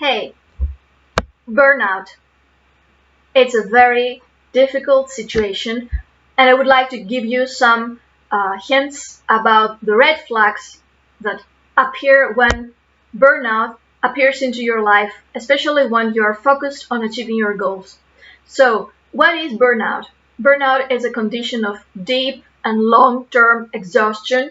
Hey, burnout. It's a very difficult situation, and I would like to give you some hints about the red flags that appear when burnout appears into your life, especially when you are focused on achieving your goals. So, what is burnout? Burnout is a condition of deep and long term exhaustion,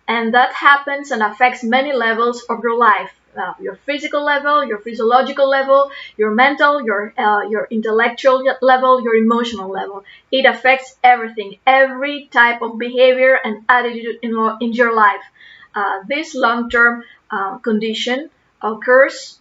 and that happens and affects many levels of your life. Your physical level, your physiological level, your mental, your intellectual level, your emotional level. It affects everything, every type of behavior and attitude in your life. This long-term condition occurs,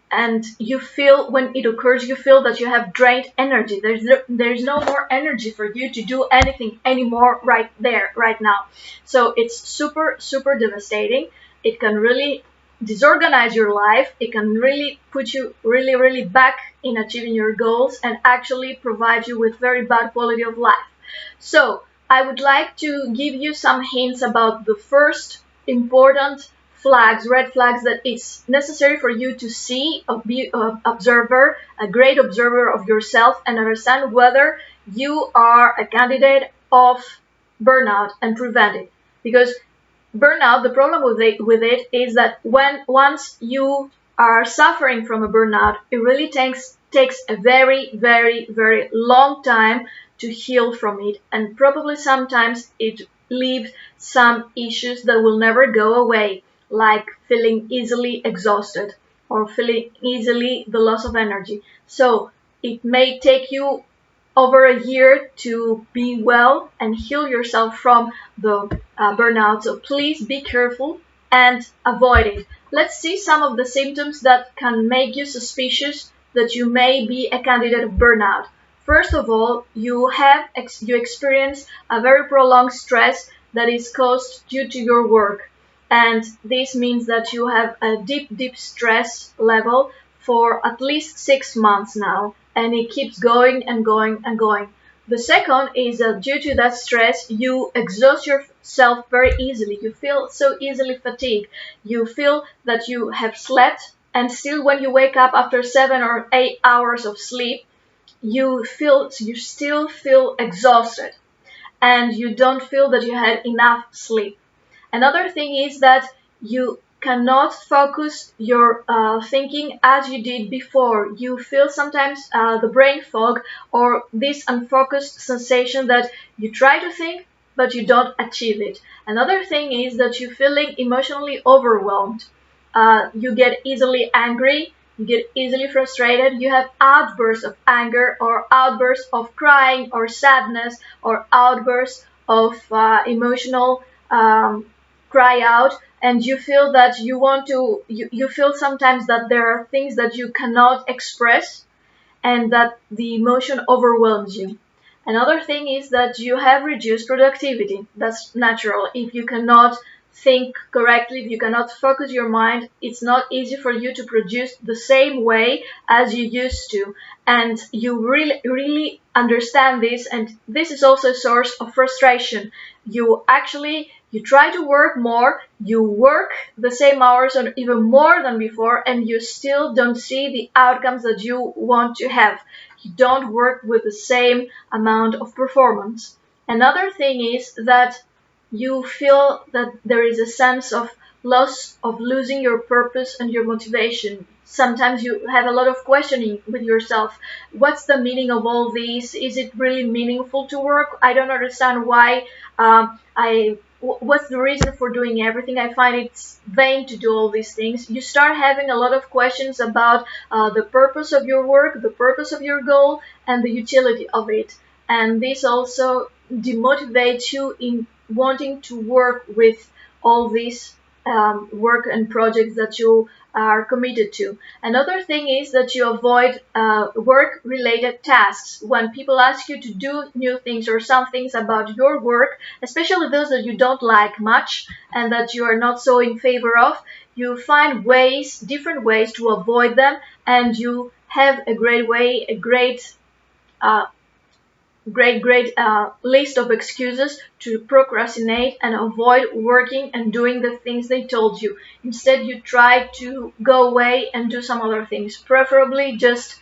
and you feel when it occurs, you feel that you have drained energy. There's no more energy for you to do anything anymore right there, right now. So it's super devastating. It can really disorganize your life. It can really put you really back in achieving your goals and actually provide you with very bad quality of life. So I would like to give you some hints about the first important flags, red flags, that it's necessary for you to see, be an observer, a great observer of yourself, and understand whether you are a candidate of burnout and prevent it. Because burnout, the problem with it is that once you are suffering from a burnout, it really takes a very long time to heal from it, and probably sometimes it leaves some issues that will never go away, like feeling easily exhausted or feeling easily the loss of energy. So it may take you over a year to be well and heal yourself from the burnout. So please be careful and avoid it. Let's see some of the symptoms that can make you suspicious that you may be a candidate of burnout. First of all, you experience a very prolonged stress that is caused due to your work. And this means that you have a deep stress level for at least 6 months now, and it keeps going and going. The second is that due to that stress, you exhaust yourself very easily. You feel so easily fatigued. You feel that you have slept, and still when you wake up after 7 or 8 hours of sleep, you still feel exhausted, and you don't feel that you had enough sleep. Another thing is that you cannot focus your thinking as you did before. You feel sometimes the brain fog, or this unfocused sensation that you try to think but you don't achieve it. Another thing is that you're feeling emotionally overwhelmed. You get easily angry, you get easily frustrated, you have outbursts of anger or outbursts of crying or sadness or outbursts of emotional cry out, and you feel that you feel sometimes that there are things that you cannot express and that the emotion overwhelms you. Another thing is that you have reduced productivity. That's natural. If you cannot think correctly, if you cannot focus your mind, it's not easy for you to produce the same way as you used to. And you really understand this, and this is also a source of frustration. You try to work more, you work the same hours or even more than before, and you still don't see the outcomes that you want to have. You don't work with the same amount of performance. Another thing is that you feel that there is a sense of loss, of losing your purpose and your motivation. Sometimes you have a lot of questioning with yourself. What's the meaning of all this? Is it really meaningful to work? I don't understand why what's the reason for doing everything? I find it's vain to do all these things. You start having a lot of questions about the purpose of your work, the purpose of your goal, and the utility of it. And this also demotivates you in wanting to work with all these work and projects that you are committed to. Another thing is that you avoid work-related tasks. When people ask you to do new things or some things about your work, especially those that you don't like much and that you are not so in favor of, you find different ways to avoid them, and you have a great great list of excuses to procrastinate and avoid working and doing the things they told you. Instead, you try to go away and do some other things, preferably just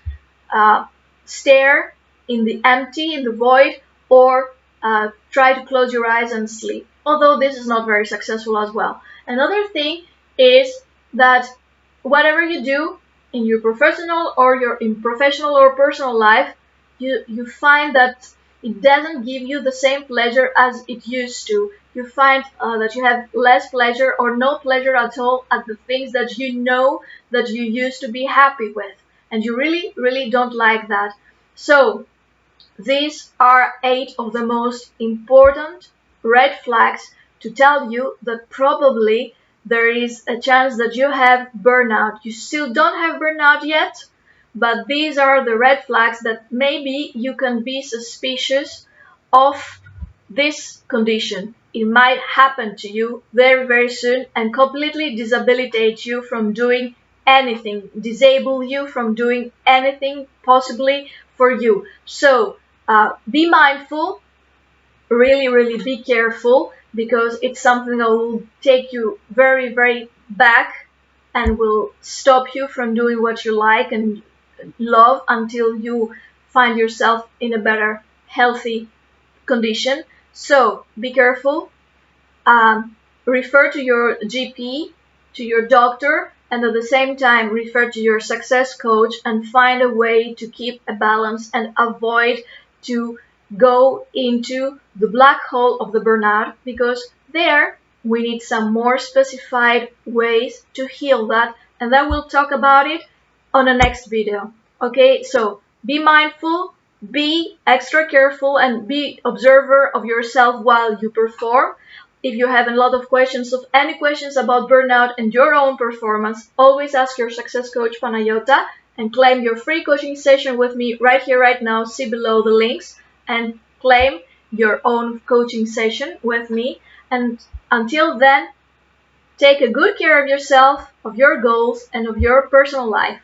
stare in the empty, in the void, or try to close your eyes and sleep, although this is not very successful as well. Another thing is that whatever you do in your professional or personal life, you find that it doesn't give you the same pleasure as it used to. You find that you have less pleasure or no pleasure at all at the things that you know that you used to be happy with, and you really don't like that. So these are 8 of the most important red flags to tell you that probably there is a chance that you have burnout. You still don't have burnout yet, but these are the red flags that maybe you can be suspicious of this condition. It might happen to you very soon and completely disabilitate you from doing anything, disable you from doing anything possibly for you. So be mindful, really be careful, because it's something that will take you very back and will stop you from doing what you like and love until you find yourself in a better, healthy condition. So be careful. Refer to your GP, to your doctor, and at the same time refer to your success coach and find a way to keep a balance and avoid to go into the black hole of the burnout, because there we need some more specified ways to heal that, and then we'll talk about it on the next video. Okay, so be mindful, be extra careful, and be observer of yourself while you perform. If you have a lot of questions, any questions about burnout and your own performance, always ask your success coach Panagiota and claim your free coaching session with me right here, right now. See below the links and claim your own coaching session with me. And until then, take a good care of yourself, of your goals, and of your personal life.